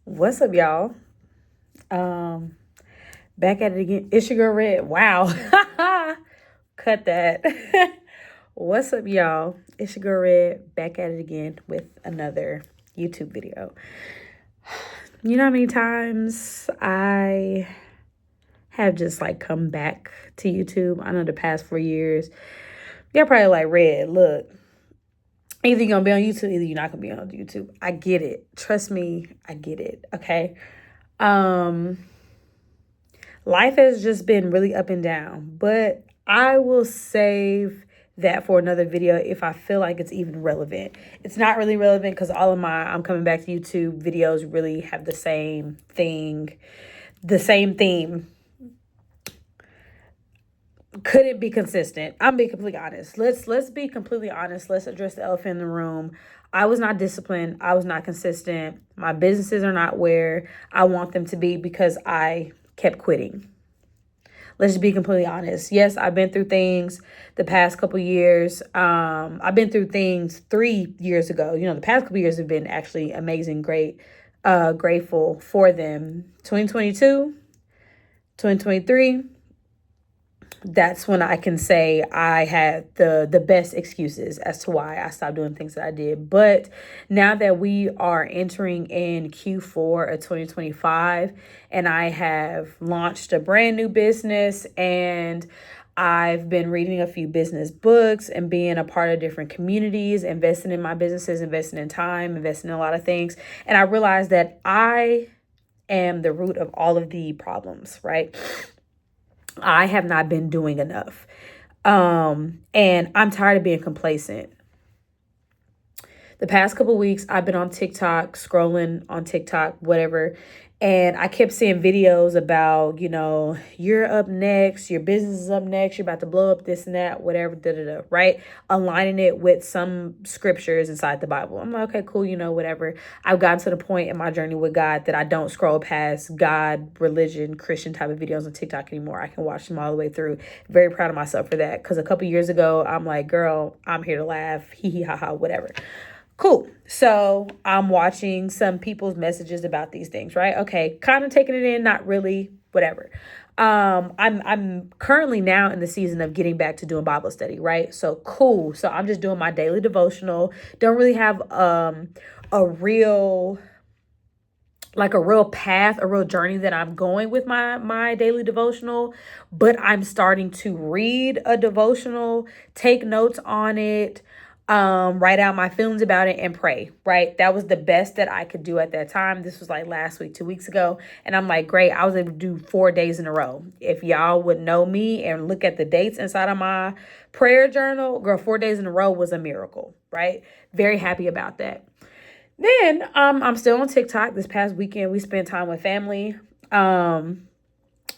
What's up, y'all? Um, Back at it again. It's your girl Red. Wow. Cut that. What's up, y'all? It's your girl Red. Back at it again with another YouTube video. You know how many times I have just like come back to YouTube? I know the past 4 years. You're probably like, Red, look, either you're gonna be on YouTube, either you're not gonna be on YouTube. I get it. Trust me, I get it. Okay. Um, Life has just been really up and down, but I will save that for another video if I feel like it's even relevant. It's not really relevant because all of my I'm coming back to YouTube videos really have the same thing, the same theme. Couldn't be consistent. I'm being completely honest. Let's be completely honest. Let's address the elephant in the room. I was not disciplined. I was not consistent. My businesses are not where I want them to be because I kept quitting. Let's just be completely honest. Yes, I've been through things the past couple years. I've been through things 3 years ago. The past couple years have been actually amazing, great, grateful for them. 2022, 2023. That's when I can say I had the best excuses as to why I stopped doing things that I did. But now that we are entering in Q4 of 2025 and I have launched a brand new business and I've been reading a few business books and being a part of different communities, investing in my businesses, investing in time, investing in a lot of things. And I realized that I am the root of all of the problems, right? I have not been doing enough. And I'm tired of being complacent. The past couple weeks, I've been on TikTok, scrolling on TikTok, whatever. And I kept seeing videos about, you're up next, your business is up next, you're about to blow up this and that, whatever, right? Aligning it with some scriptures inside the Bible. I'm like, okay, cool, whatever. I've gotten to the point in my journey with God that I don't scroll past God, religion, Christian type of videos on TikTok anymore. I can watch them all the way through. Very proud of myself for that. Because a couple years ago, I'm like, girl, I'm here to laugh, hee hee ha ha, whatever. Cool. So I'm watching some people's messages about these things, right? Okay, kind of taking it in, not really, whatever. I'm currently now in the season of getting back to doing Bible study, right? So cool. So I'm just doing my daily devotional. Don't really have a real path, a real journey that I'm going with my daily devotional, but I'm starting to read a devotional, take notes on it, write out my feelings about it and pray, right? That was the best that I could do at that time. This was like last week, 2 weeks ago. And I'm like, great. I was able to do 4 days in a row. If y'all would know me and look at the dates inside of my prayer journal, girl, 4 days in a row was a miracle, right? Very happy about that. Then I'm still on TikTok. This past weekend, we spent time with family.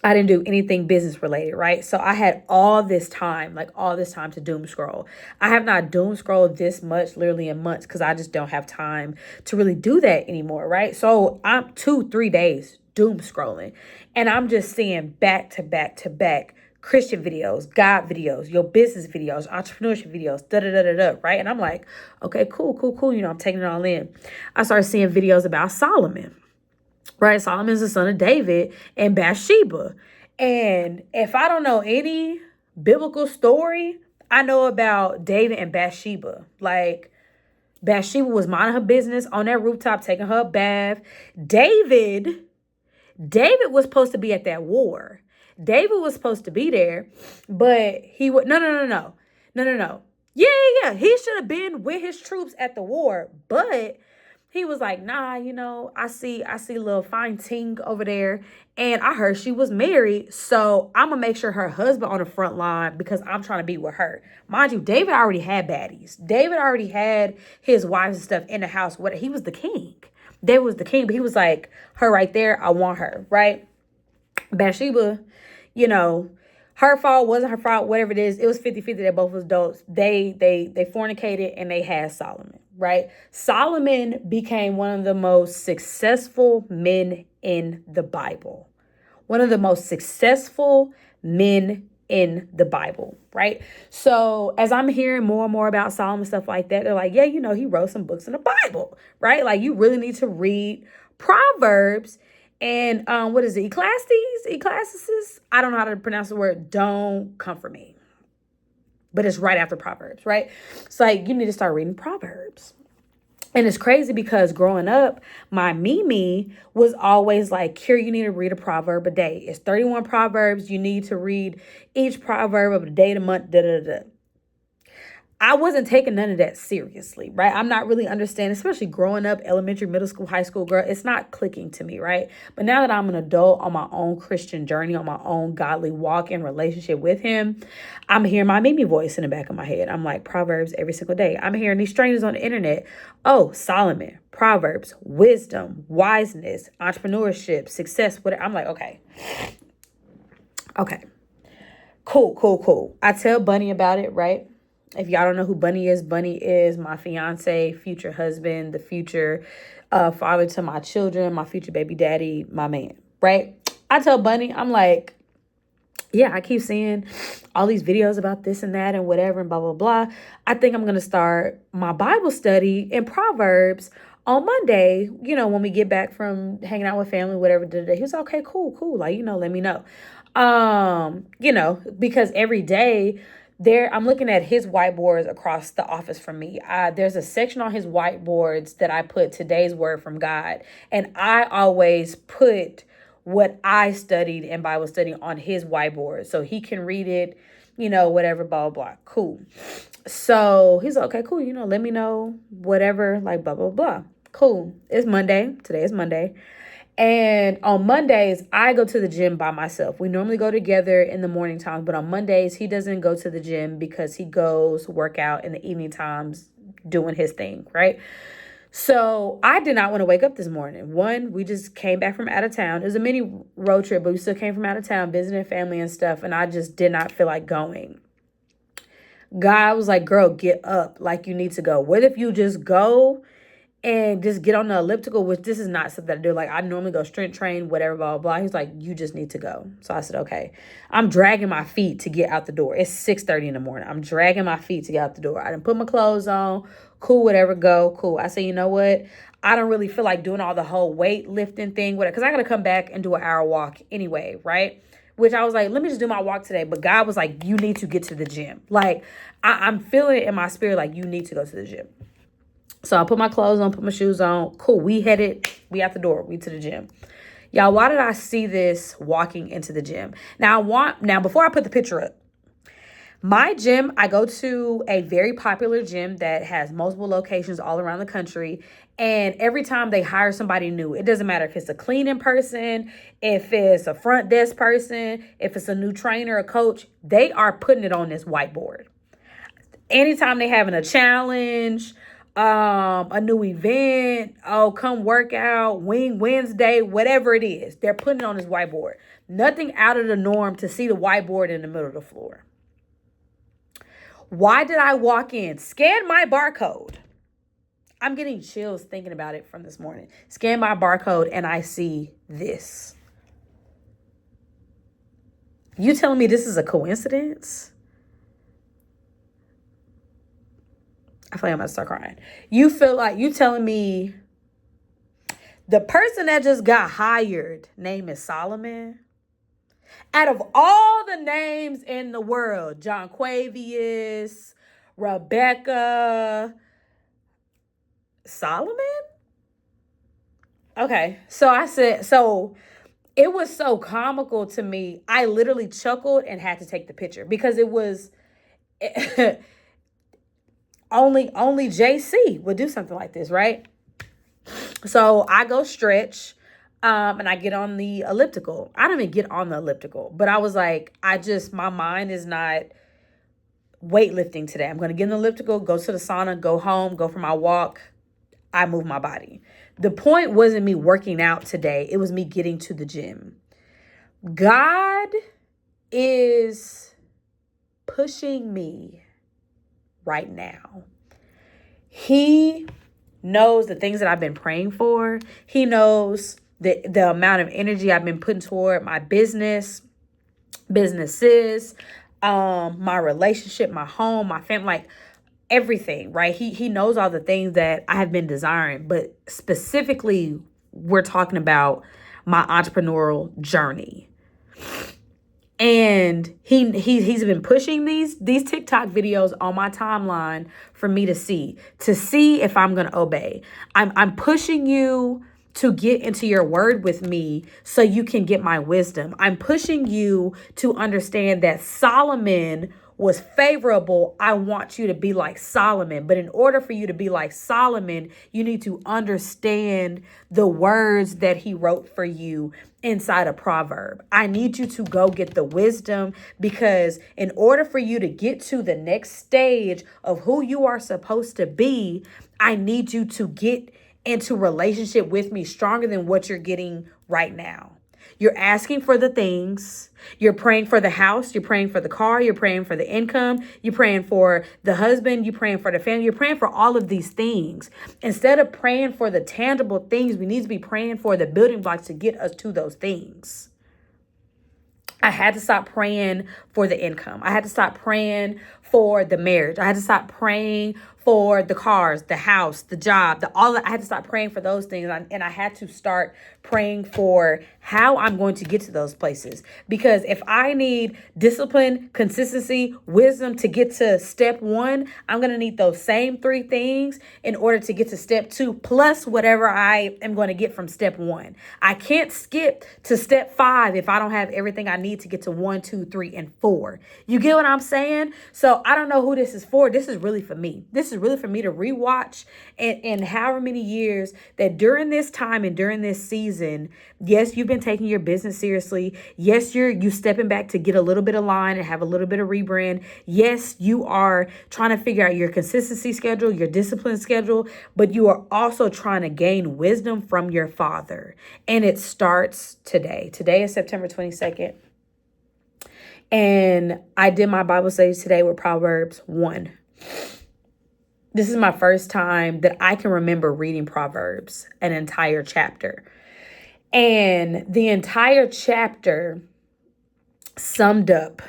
I didn't do anything business related, right? So I had all this time to doom scroll. I have not doom scrolled this much literally in months because I just don't have time to really do that anymore, right? So I'm 2-3 days doom scrolling and I'm just seeing back to back to back Christian videos, God videos, your business videos, entrepreneurship videos, right? And I'm like, okay, cool. I'm taking it all in. I started seeing videos about Solomon. Right? Solomon's the son of David and Bathsheba. And if I don't know any biblical story, I know about David and Bathsheba. Like, Bathsheba was minding her business on that rooftop, taking her bath. David was supposed to be at that war. David was supposed to be there, but he would, no. Yeah. He should have been with his troops at the war, but he was like, nah, I see little fine ting over there. And I heard she was married. So I'm going to make sure her husband on the front line because I'm trying to be with her. Mind you, David already had baddies. David already had his wives and stuff in the house. He was the king. David was the king, but he was like, her right there, I want her, right? Bathsheba, her fault, wasn't her fault, whatever it is, it was 50-50 that both was adults. They fornicated and they had Solomon, right? Solomon became one of the most successful men in the Bible. One of the most successful men in the Bible, right? So as I'm hearing more and more about Solomon, stuff like that, they're like, yeah, he wrote some books in the Bible, right? Like, you really need to read Proverbs and what is it? Ecclesiastes? I don't know how to pronounce the word. Don't comfort me. But it's right after Proverbs, right? It's like you need to start reading Proverbs. And it's crazy because growing up, my Mimi was always like, here, you need to read a proverb a day. It's 31 proverbs. You need to read each proverb of the day, the month, da da da. I wasn't taking none of that seriously, right? I'm not really understanding, especially growing up, elementary, middle school, high school, girl. It's not clicking to me, right? But now that I'm an adult on my own Christian journey, on my own godly walk and relationship with him, I'm hearing my Mimi voice in the back of my head. I'm like, Proverbs every single day. I'm hearing these strangers on the internet. Oh, Solomon, Proverbs, wisdom, wiseness, entrepreneurship, success, whatever. I'm like, okay. Cool. I tell Bunny about it, right? If y'all don't know who Bunny is my fiance, future husband, the future father to my children, my future baby daddy, my man, right? I tell Bunny, I'm like, yeah, I keep seeing all these videos about this and that and whatever and blah, blah, blah. I think I'm going to start my Bible study in Proverbs on Monday, when we get back from hanging out with family, whatever. He was okay, cool. Like, let me know. Because every day I'm looking at his whiteboards across the office from me. There's a section on his whiteboards that I put today's word from God. And I always put what I studied in Bible study on his whiteboard so he can read it, whatever, blah, blah, blah. Cool. So he's like, okay, cool. Let me know whatever, like, blah, blah, blah. Cool. It's Monday. Today is Monday. And on Mondays, I go to the gym by myself. We normally go together in the morning times, but on Mondays, he doesn't go to the gym because he goes work out in the evening times doing his thing, right? So I did not want to wake up this morning. One, we just came back from out of town. It was a mini road trip, but we still came from out of town, visiting family and stuff, and I just did not feel like going. God was like, girl, get up. Like, you need to go. What if you just go and just get on the elliptical, which this is not something I do. Like, I normally go strength train, whatever, blah, blah, blah. He's like, you just need to go. So I said, okay. I'm dragging my feet to get out the door. It's 6:30 in the morning. I'm dragging my feet to get out the door. I didn't put my clothes on. Cool, whatever, go. Cool. I said, you know what? I don't really feel like doing all the whole weight lifting thing, whatever, because I got to come back and do an hour walk anyway, right? Which I was like, let me just do my walk today. But God was like, you need to get to the gym. Like, I'm feeling it in my spirit, like, you need to go to the gym. So I put my clothes on, put my shoes on. Cool. We out the door. We to the gym. Y'all, why did I see this walking into the gym? Now, before I put the picture up, my gym, I go to a very popular gym that has multiple locations all around the country. And every time they hire somebody new, it doesn't matter if it's a cleaning person, if it's a front desk person, if it's a new trainer, a coach, they are putting it on this whiteboard. Anytime they having a challenge, a new event, come work out, Wing Wednesday, whatever it is, they're putting it on this whiteboard. Nothing out of the norm to see the whiteboard in the middle of the floor. Why did I walk in? Scan my barcode. I'm getting chills thinking about it from this morning. Scan my barcode and I see this. You telling me this is a coincidence? I feel like I'm about to start crying. You feel like you telling me the person that just got hired name is Solomon? Out of all the names in the world, John Quavius, Rebecca, Solomon? Okay, so it was so comical to me. I literally chuckled and had to take the picture because it was only JC would do something like this, right? So I go stretch. And I get on the elliptical. I don't even get on the elliptical, but I was like, my mind is not weightlifting today. I'm going to get in the elliptical, go to the sauna, go home, go for my walk. I move my body. The point wasn't me working out today. It was me getting to the gym. God is pushing me right now. He knows the things that I've been praying for. He knows the amount of energy I've been putting toward my businesses, my relationship, my home, my family, like everything, right? He knows all the things that I have been desiring, but specifically we're talking about my entrepreneurial journey. And he's been pushing these TikTok videos on my timeline for me to see if I'm going to obey. I'm pushing you to get into your word with me so you can get my wisdom. I'm pushing you to understand that Solomon was favorable. I want you to be like Solomon. But in order for you to be like Solomon, you need to understand the words that he wrote for you inside a proverb. I need you to go get the wisdom, because in order for you to get to the next stage of who you are supposed to be, I need you to get into relationship with me stronger than what you're getting right now. You're asking for the things. You're praying for the house. You're praying for the car. You're praying for the income. You're praying for the husband. You're praying for the family. You're praying for all of these things. Instead of praying for the tangible things, we need to be praying for the building blocks to get us to those things. I had to stop praying for the income. I had to stop praying for the marriage. I had to stop praying for the cars, the house, the job, I had to stop praying for those things. And I had to start praying for how I'm going to get to those places. Because if I need discipline, consistency, wisdom to get to step 1, I'm going to need those same 3 things in order to get to step 2, plus whatever I am going to get from step 1. I can't skip to step 5 if I don't have everything I need to get to 1, 2, 3, and 4. You get what I'm saying? So I don't know who this is for. This is really for me. This is really for me to rewatch and however many years that during this time and during this season, yes, you've been taking your business seriously. Yes, you stepping back to get a little bit of line and have a little bit of rebrand. Yes, you are trying to figure out your consistency schedule, your discipline schedule, but you are also trying to gain wisdom from your Father. And it starts today. Today is September 22nd. And I did my Bible study today with Proverbs 1. This is my first time that I can remember reading Proverbs, an entire chapter. And the entire chapter summed up.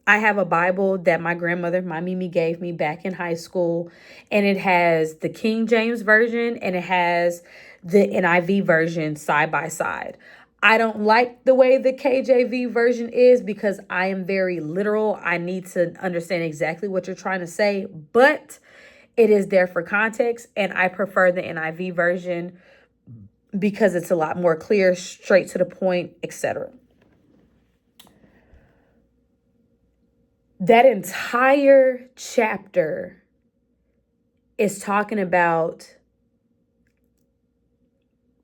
I have a Bible that my grandmother, my Mimi, gave me back in high school. And it has the King James Version and it has the NIV version side by side. I don't like the way the KJV version is because I am very literal. I need to understand exactly what you're trying to say, but it is there for context, and I prefer the NIV version because it's a lot more clear, straight to the point, etc. That entire chapter is talking about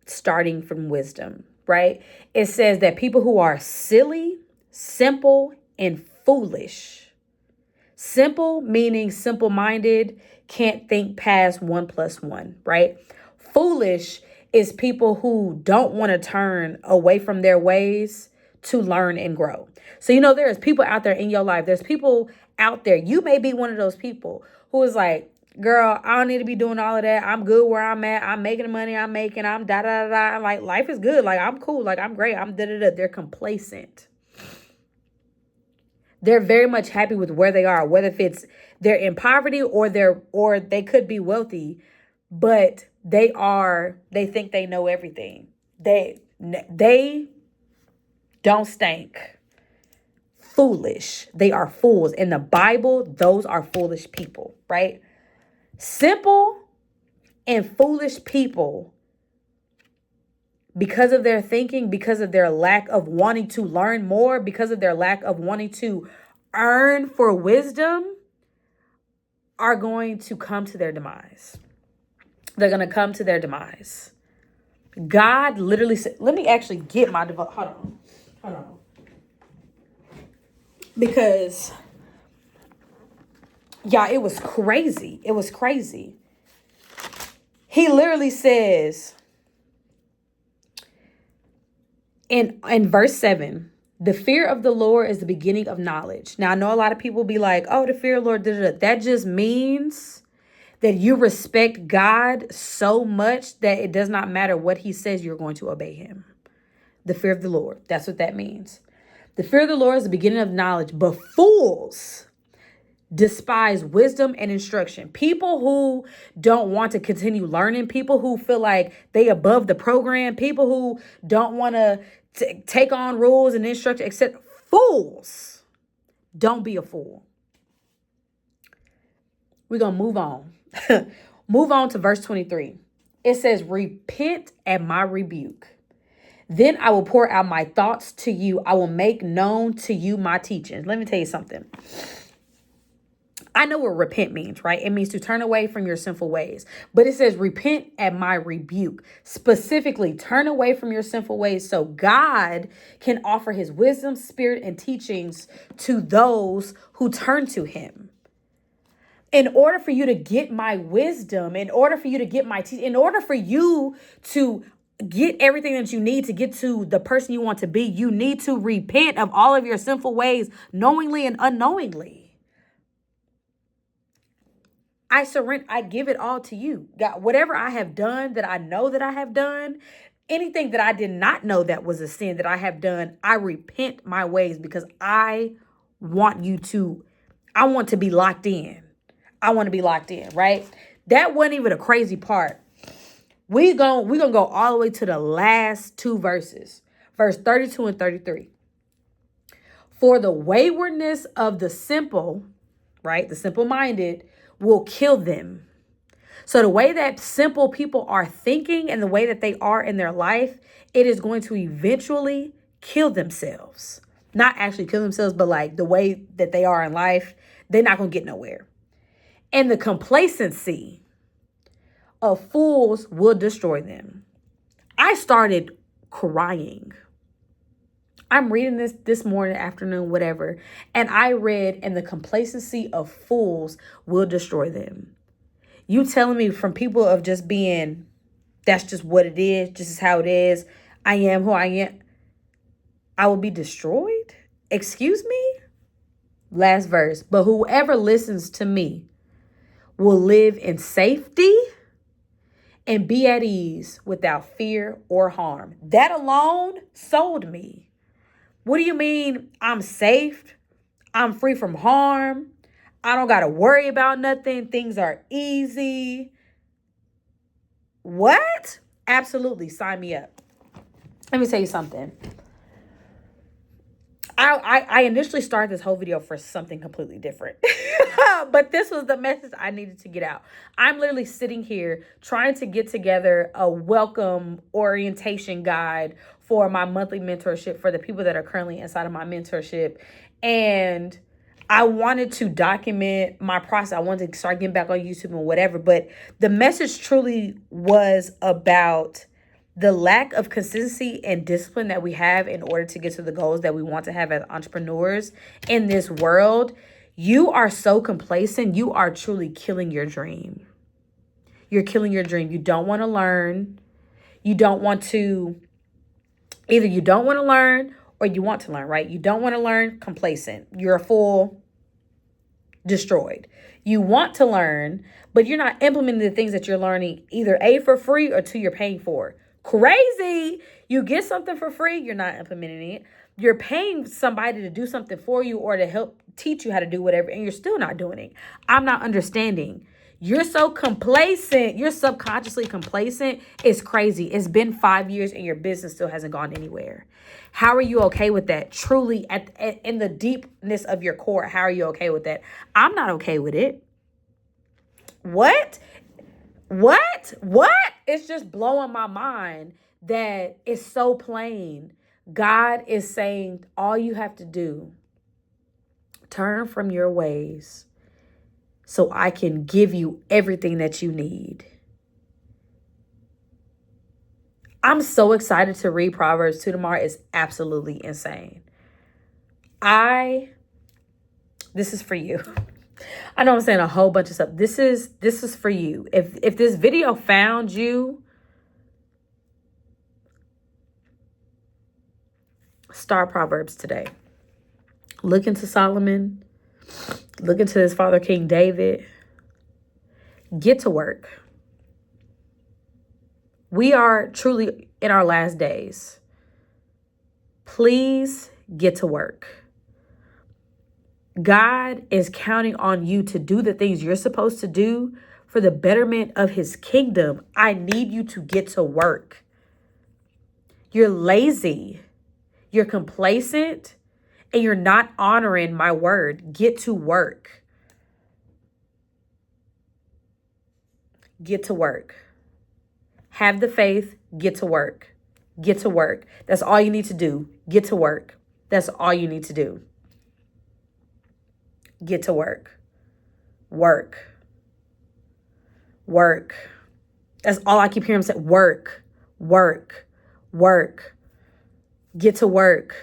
starting from wisdom, right? It says that people who are silly, simple, and foolish. Simple meaning simple-minded, can't think past 1 + 1, right? Foolish is people who don't want to turn away from their ways to learn and grow. So, there's people out there in your life. There's people out there. You may be one of those people who is like, girl, I don't need to be doing all of that. I'm good where I'm at. I'm making the money I'm making. I'm da-da-da-da. Like, life is good. Like, I'm cool. Like, I'm great. I'm da-da-da. They're complacent. They're very much happy with where they are, whether if it's they're in poverty or they could be wealthy, but they think they know everything. They don't stink. Foolish. They are fools. In the Bible, those are foolish people, right? Simple and foolish people, because of their thinking, because of their lack of wanting to learn more, because of their lack of wanting to earn for wisdom, are going to come to their demise. They're going to come to their demise. God literally said, let me actually get my devotion. Hold on. Because, y'all, it was crazy. It was crazy. He literally says in verse 7, the fear of the Lord is the beginning of knowledge. Now, I know a lot of people be like, oh, the fear of the Lord, that just means that you respect God so much that it does not matter what he says, you're going to obey him. The fear of the Lord. That's what that means. The fear of the Lord is the beginning of knowledge, but fools despise wisdom and instruction. People who don't want to continue learning, people who feel like they above the program, people who don't want to take on rules and instruction, except fools. Don't be a fool. We're going to move on. Move on to verse 23. It says, repent at my rebuke. Then I will pour out my thoughts to you. I will make known to you my teachings. Let me tell you something. I know what repent means, right? It means to turn away from your sinful ways. But it says repent at my rebuke. Specifically, turn away from your sinful ways so God can offer his wisdom, spirit, and teachings to those who turn to him. In order for you to get my wisdom, in order for you to get my teaching, in order for you to get everything that you need to get to the person you want to be, you need to repent of all of your sinful ways, knowingly and unknowingly. I surrender, I give it all to you. God, whatever I have done that I know that I have done, anything that I did not know that was a sin that I have done, I repent my ways because I want to be locked in. I want to be locked in, right? That wasn't even a crazy part. We're going to go all the way to the last two verses, verse 32 and 33. For the waywardness of the simple, right, the simple-minded, will kill them. So the way that simple people are thinking and the way that they are in their life, it is going to eventually kill themselves. Not actually kill themselves, but like the way that they are in life, they're not going to get nowhere. And the complacency of fools will destroy them. I started crying. I'm reading this morning, afternoon, whatever. And I read, and the complacency of fools will destroy them. You telling me from people of just being, that's just what it is. This is how it is. I am who I am. I will be destroyed? Excuse me? Last verse. But whoever listens to me will live in safety and be at ease without fear or harm. That alone sold me. What do you mean I'm safe? I'm free from harm. I don't got to worry about nothing. Things are easy. What? Absolutely. Sign me up. Let me tell you something. I initially started this whole video for something completely different. But this was the message I needed to get out. I'm literally sitting here trying to get together a welcome orientation guide for my monthly mentorship for the people that are currently inside of my mentorship. And I wanted to document my process. I wanted to start getting back on YouTube and whatever. But the message truly was about the lack of consistency and discipline that we have in order to get to the goals that we want to have as entrepreneurs in this world. You are so complacent. You are truly killing your dream. You're killing your dream. You don't want to learn. You don't want to, either you don't want to learn or you want to learn, right? You don't want to learn, complacent. You're a fool, destroyed. You want to learn, but you're not implementing the things that you're learning, either A, for free, or 2, you're paying for. Crazy. You get something for free, you're not implementing it. You're paying somebody to do something for you or to help teach you how to do whatever, and you're still not doing it. I'm not understanding. You're so complacent. You're subconsciously complacent. It's crazy. It's been 5 years and your business still hasn't gone anywhere. How are you okay with that? Truly, in the deepness of your core, how are you okay with that? I'm not okay with it. What? It's just blowing my mind that it's so plain. God is saying all you have to do, turn from your ways so I can give you everything that you need. I'm so excited to read Proverbs 2 tomorrow. It's absolutely insane. This is for you. I know I'm saying a whole bunch of stuff. This is for you. If this video found you, start Proverbs today. Look into Solomon. Look into his father, King David. Get to work. We are truly in our last days. Please get to work. God is counting on you to do the things you're supposed to do for the betterment of his kingdom. I need you to get to work. You're lazy. You're complacent. And you're not honoring my word. Get to work. Get to work. Have the faith. Get to work. Get to work. That's all you need to do. Get to work. That's all you need to do. Get to work. Work. Work. That's all I keep hearing him say. Work. Work. Work. Get to work.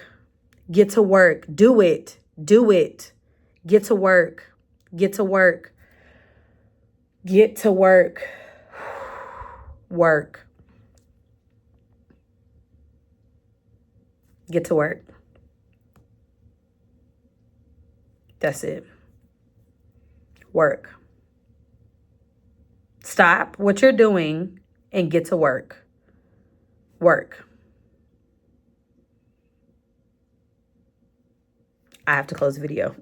Get to work. Do it. Do it. Get to work. Get to work. Get to work. Work. Get to work. That's it. Work. Stop what you're doing and get to work. Work. I have to close the video.